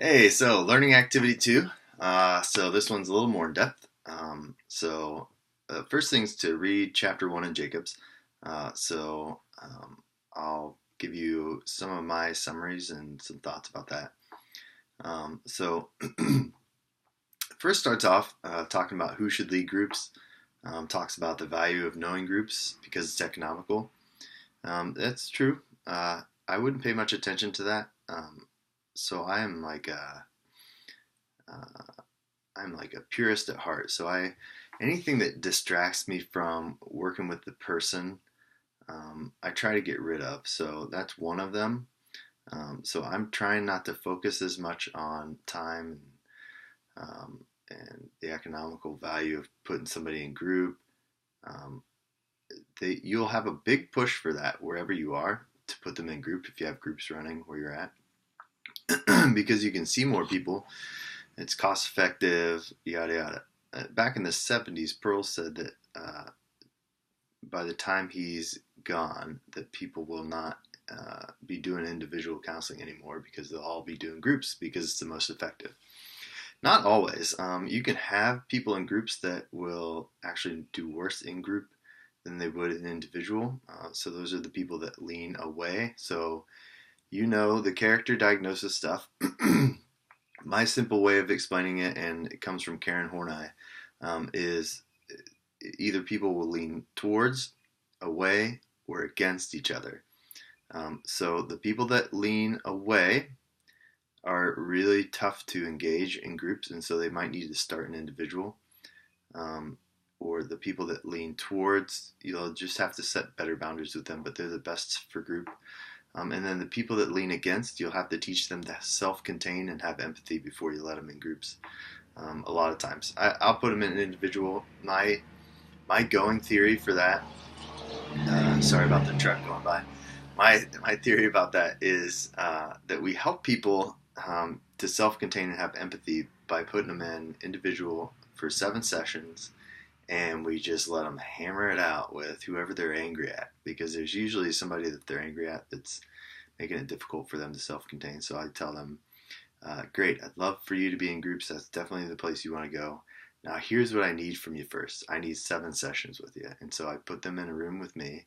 Hey, so learning activity two. So this one's a little more in depth. First thing's to read chapter one in Jacob's. I'll give you some of my summaries and some thoughts about that. First starts off talking about who should lead groups. Talks about the value of knowing groups because it's economical. That's true. I wouldn't pay much attention to that. So I am like a I'm like a purist at heart. Anything that distracts me from working with the person, I try to get rid of. So that's one of them. So I'm trying not to focus as much on time and the economical value of putting somebody in group. Um, you'll have a big push for that wherever you are to put them in group if you have groups running where you're at because you can see more people. It's cost effective, yada yada. Back in the 70s, Pearl said that by the time he's gone, that people will not be doing individual counseling anymore because they'll all be doing groups because it's the most effective. Not always. You can have people in groups that will actually do worse in group than they would in individual. So those are the people that lean away. So the character diagnosis stuff. My simple way of explaining it, and it comes from Karen Horney, is either people will lean towards, away, or against each other. So the people that lean away are really tough to engage in groups, and so they might need to start an individual. Or the people that lean towards, you'll just have to set better boundaries with them, but they're the best for group. And then the people that lean against, you'll have to teach them to self-contain and have empathy before you let them in groups. A lot of times, I'll put them in an individual. My going theory for that. Sorry about the truck going by. My theory about that is that we help people to self-contain and have empathy by putting them in individual for 7 sessions, and we just let them hammer it out with whoever they're angry at, because there's usually somebody that they're angry at that's making it difficult for them to self-contain. So I tell them, great, I'd love for you to be in groups. That's definitely the place you want to go. Now here's what I need from you first. I need 7 sessions with you. And so I put them in a room with me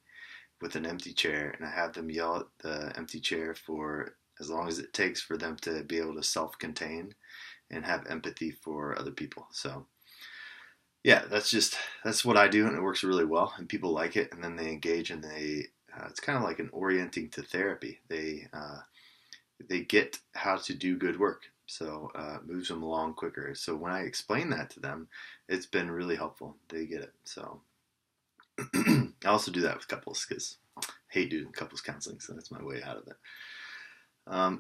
with an empty chair, and I have them yell at the empty chair for as long as it takes for them to be able to self-contain and have empathy for other people. So yeah, that's what I do, and it works really well, and people like it, and then they engage, and it's kind of like an orienting to therapy. They get how to do good work, so it moves them along quicker. So when I explain that to them, it's been really helpful. They get it. So I also do that with couples because I hate doing couples counseling, so that's my way out of it.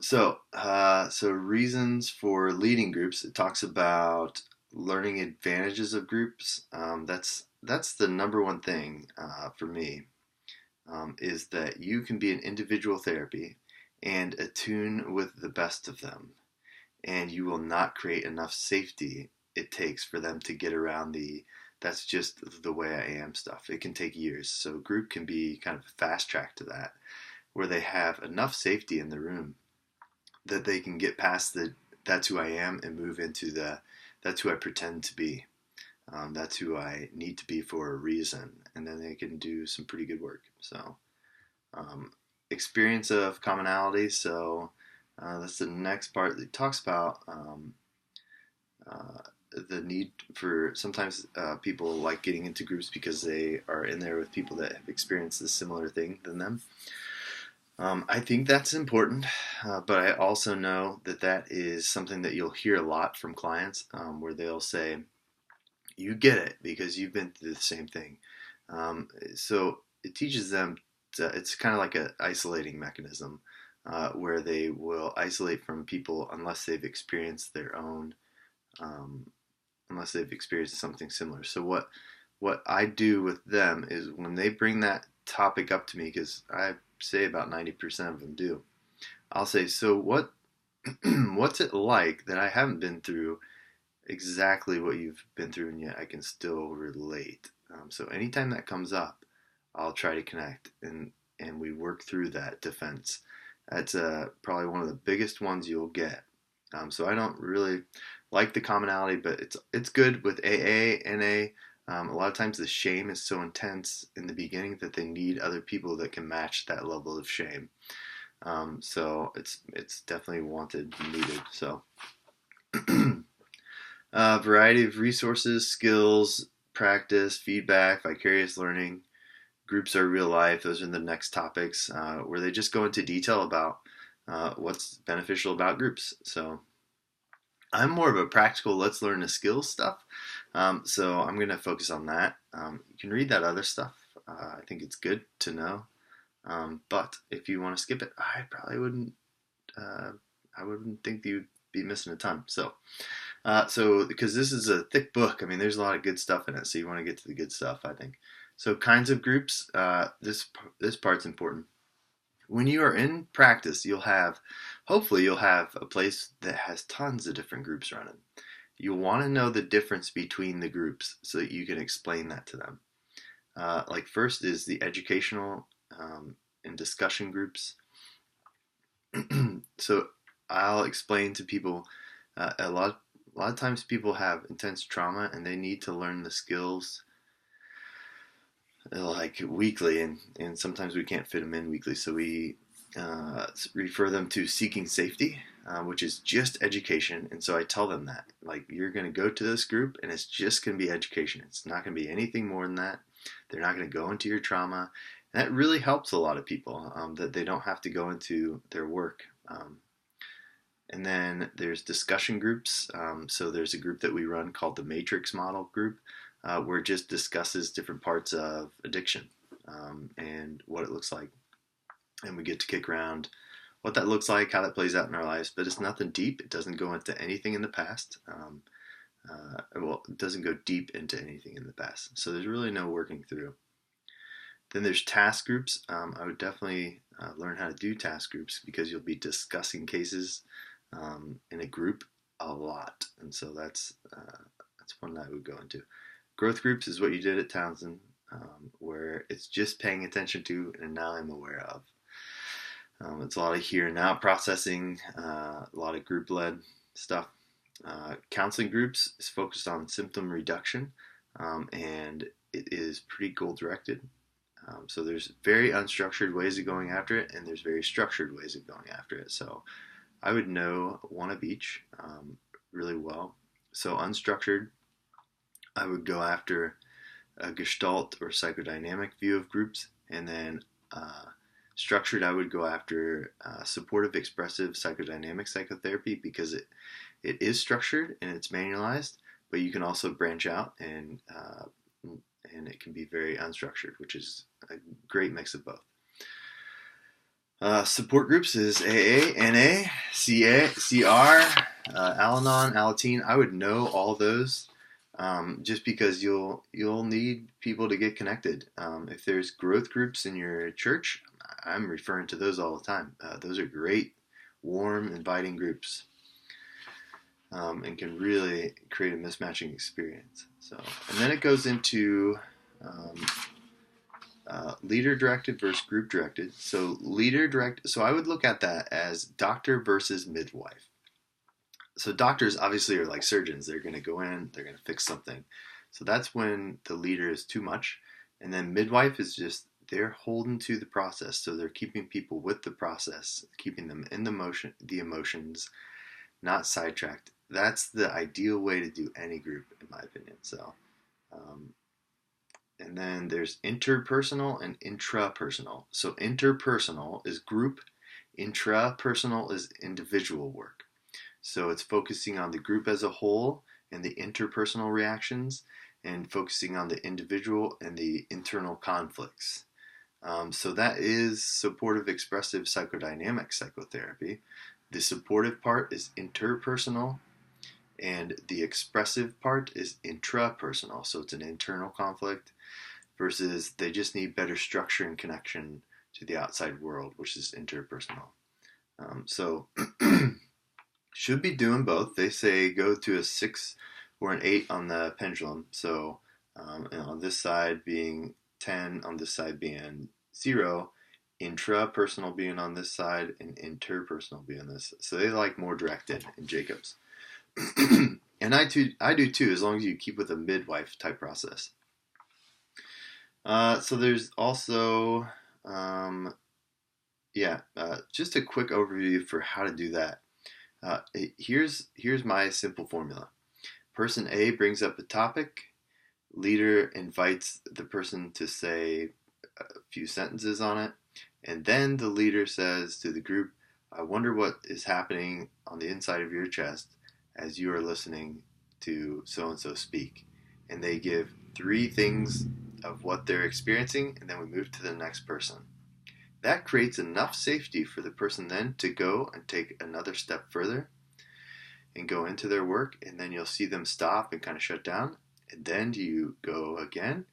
So reasons for leading groups. It talks about learning advantages of groups. That's the number one thing for me, is that you can be an individual therapy and attune with the best of them, and you will not create enough safety it takes for them to get around the that's just the way I am stuff. It can take years. So group can be kind of a fast track to that, where they have enough safety in the room that they can get past the that's who I am and move into the that's who I pretend to be. That's who I need to be for a reason, and then they can do some pretty good work. So, um, experience of commonality. So that's the next part that talks about uh, the need for sometimes people like getting into groups because they are in there with people that have experienced a similar thing than them. I think that's important, but I also know that that is something that you'll hear a lot from clients, where they'll say, "You get it because you've been through the same thing." So it teaches them. It's kind of like an isolating mechanism, where they will isolate from people unless they've experienced their own, um, unless they've experienced something similar. So what I do with them is when they bring that topic up to me, because I say about 90% of them do, I'll say, so what's it like that I haven't been through exactly what you've been through, and yet I can still relate. So anytime that comes up, I'll try to connect, and we work through that defense. That's probably one of the biggest ones you'll get, So I don't really like the commonality, but it's good with AA, NA. A lot of times the shame is so intense in the beginning that they need other people that can match that level of shame. So it's definitely wanted and needed. So variety of resources, skills, practice, feedback, vicarious learning. Groups are real life. Those are the next topics where they just go into detail about what's beneficial about groups. So I'm more of a practical, let's learn the skills stuff. So I'm going to focus on that. You can read that other stuff. I think it's good to know. But if you want to skip it, I probably wouldn't. I wouldn't think you'd be missing a ton. So because this is a thick book, I mean, there's a lot of good stuff in it. So you want to get to the good stuff, I think. So kinds of groups. This part's important. When you are in practice, hopefully you'll have a place that has tons of different groups running. You'll want to know the difference between the groups so that you can explain that to them. Like first is the educational and discussion groups. So I'll explain to people a lot of times people have intense trauma and they need to learn the skills like weekly, and sometimes we can't fit them in weekly, so we refer them to Seeking Safety, which is just education. And so I tell them that, like, you're going to go to this group and it's just going to be education. It's not going to be anything more than that. They're not going to go into your trauma. And that really helps a lot of people, that they don't have to go into their work. And then there's discussion groups. So there's a group that we run called the Matrix Model Group, where it just discusses different parts of addiction and what it looks like. And we get to kick around what that looks like, how that plays out in our lives. But it's nothing deep. It doesn't go into anything in the past. It doesn't go deep into anything in the past. So there's really no working through. Then there's task groups. I would definitely learn how to do task groups because you'll be discussing cases in a group a lot. And so that's one that I would go into. Growth groups is what you did at Townsend, where it's just paying attention to and now I'm aware of. It's a lot of here and now processing, a lot of group-led stuff. Counseling groups is focused on symptom reduction, and it is pretty goal-directed. So there's very unstructured ways of going after it, and there's very structured ways of going after it. So I would know one of each really well. So unstructured, I would go after a Gestalt or psychodynamic view of groups, and then structured, I would go after supportive expressive psychodynamic psychotherapy because it is structured and it's manualized, but you can also branch out and it can be very unstructured, which is a great mix of both. Support groups is AA, NA, CA, CR, Al-Anon, Alateen. I would know all those just because you'll need people to get connected. If there's growth groups in your church, I'm referring to those all the time. Those are great, warm, inviting groups, and can really create a mismatching experience. So, and then it goes into leader directed versus group directed. So leader directed. So I would look at that as doctor versus midwife. So doctors obviously are like surgeons. They're going to go in, they're going to fix something. So that's when the leader is too much. And then midwife is just, they're holding to the process. So they're keeping people with the process, keeping them in the emotions, not sidetracked. That's the ideal way to do any group, in my opinion. So, and then there's interpersonal and intrapersonal. So interpersonal is group, intrapersonal is individual work. So it's focusing on the group as a whole and the interpersonal reactions, and focusing on the individual and the internal conflicts. So that is supportive expressive psychodynamic psychotherapy. The supportive part is interpersonal, and the expressive part is intrapersonal. So it's an internal conflict versus they just need better structure and connection to the outside world, which is interpersonal. So should be doing both. They say go to a 6 or an 8 on the pendulum. So on this side being 10, on this side being 0, intrapersonal being on this side and interpersonal being this. So they like more directed in Jacobs. And I do too, as long as you keep with a midwife type process. So there's also, just a quick overview for how to do that. Here's my simple formula. Person A brings up a topic. Leader invites the person to say a few sentences on it. And then the leader says to the group, I wonder what is happening on the inside of your chest as you are listening to so-and-so speak. And they give 3 things of what they're experiencing, and then we move to the next person. That creates enough safety for the person then to go and take another step further and go into their work, and then you'll see them stop and kind of shut down. And then you go again.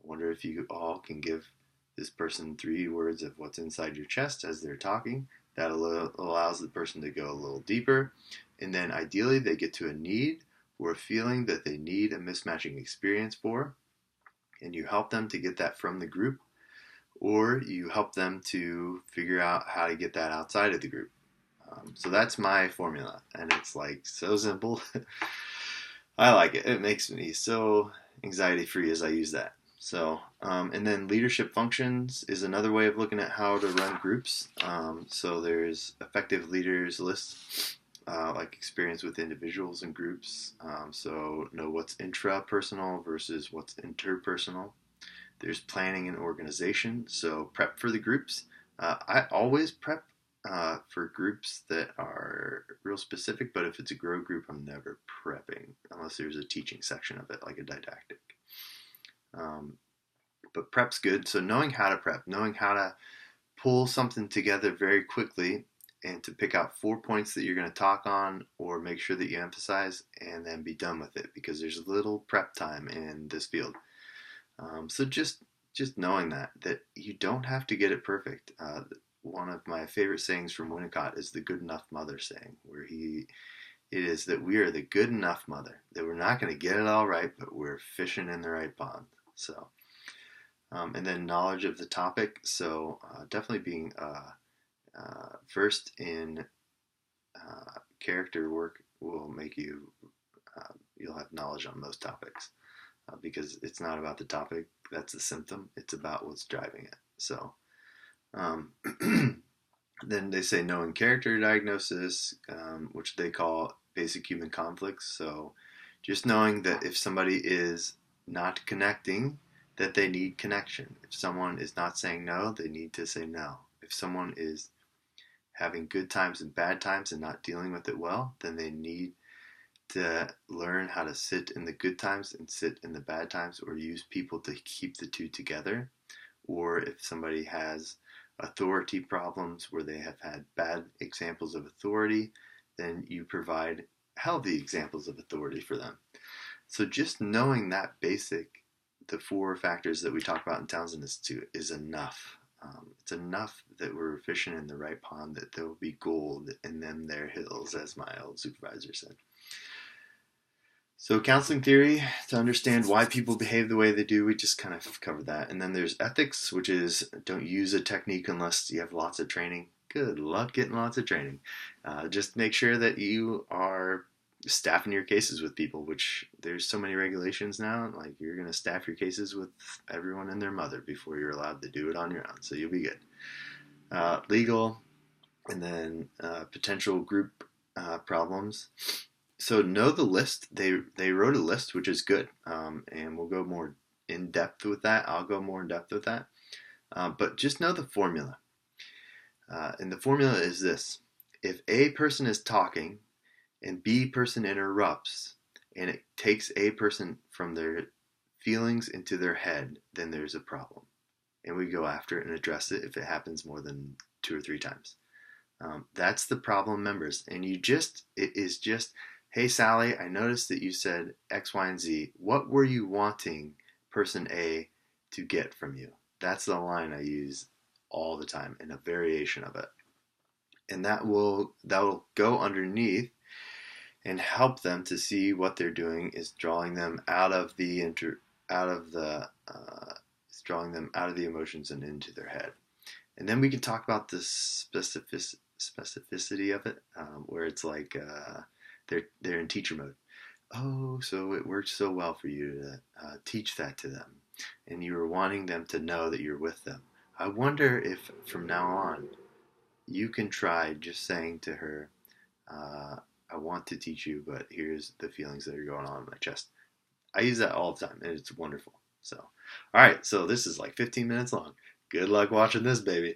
I wonder if you all can give this person 3 words of what's inside your chest as they're talking. That allows the person to go a little deeper. And then ideally they get to a need or a feeling that they need a mismatching experience for. And you help them to get that from the group, or you help them to figure out how to get that outside of the group. So that's my formula, and it's like so simple. I like it. It makes me so anxiety free as I use that. So, and then leadership functions is another way of looking at how to run groups. So there's effective leaders list, like experience with individuals and groups. So know what's intrapersonal versus what's interpersonal. There's planning and organization. So prep for the groups. I always prep for groups that are real specific, but if it's a grow group, I'm never prepping unless there's a teaching section of it, like a didactic. But prep's good. So knowing how to prep, knowing how to pull something together very quickly and to pick out 4 points that you're going to talk on or make sure that you emphasize and then be done with it, because there's little prep time in this field. So just knowing that you don't have to get it perfect. One of my favorite sayings from Winnicott is the good enough mother saying, where it is that we are the good enough mother, that we're not going to get it all right, but we're fishing in the right pond. So, and then knowledge of the topic. So definitely being versed in character work will make you, you'll have knowledge on most topics. Because it's not about the topic, that's the symptom, it's about what's driving it. So then they say knowing character diagnosis, which they call basic human conflicts. So just knowing that if somebody is not connecting, that they need connection. If someone is not saying no, they need to say no. If someone is having good times and bad times and not dealing with it well, then they need to learn how to sit in the good times and sit in the bad times, or use people to keep the two together. Or if somebody has authority problems where they have had bad examples of authority, then you provide healthy examples of authority for them. So just knowing that basic, the 4 factors that we talk about in Townsend Institute, is enough. It's enough that we're fishing in the right pond, that there will be gold in them there hills, as my old supervisor said. So counseling theory, to understand why people behave the way they do, we just kind of covered that. And then there's ethics, which is don't use a technique unless you have lots of training. Good luck getting lots of training. Just make sure that you are staffing your cases with people, which there's so many regulations now. Like you're going to staff your cases with everyone and their mother before you're allowed to do it on your own. So you'll be good. Legal, and then potential group problems. So know the list. They wrote a list, which is good, and we'll go more in depth with that. I'll go more in depth with that. But just know the formula. And the formula is this. If A person is talking and B person interrupts, and it takes A person from their feelings into their head, then there's a problem. And we go after it and address it if it happens more than 2 or 3 times. That's the problem, members. And it is just, hey, Sally, I noticed that you said X, Y, and Z. What were you wanting person A to get from you? That's the line I use all the time, in a variation of it. And that will go underneath and help them to see what they're doing is drawing them out of the emotions and into their head. And then we can talk about the specificity of it, where it's like they're in teacher mode. Oh, so it worked so well for you to teach that to them, and you were wanting them to know that you're with them. I wonder if from now on you can try just saying to her, I want to teach you, but here's the feelings that are going on in my chest. I use that all the time, and it's wonderful. So, all right, so this is like 15 minutes long. Good luck watching this, baby.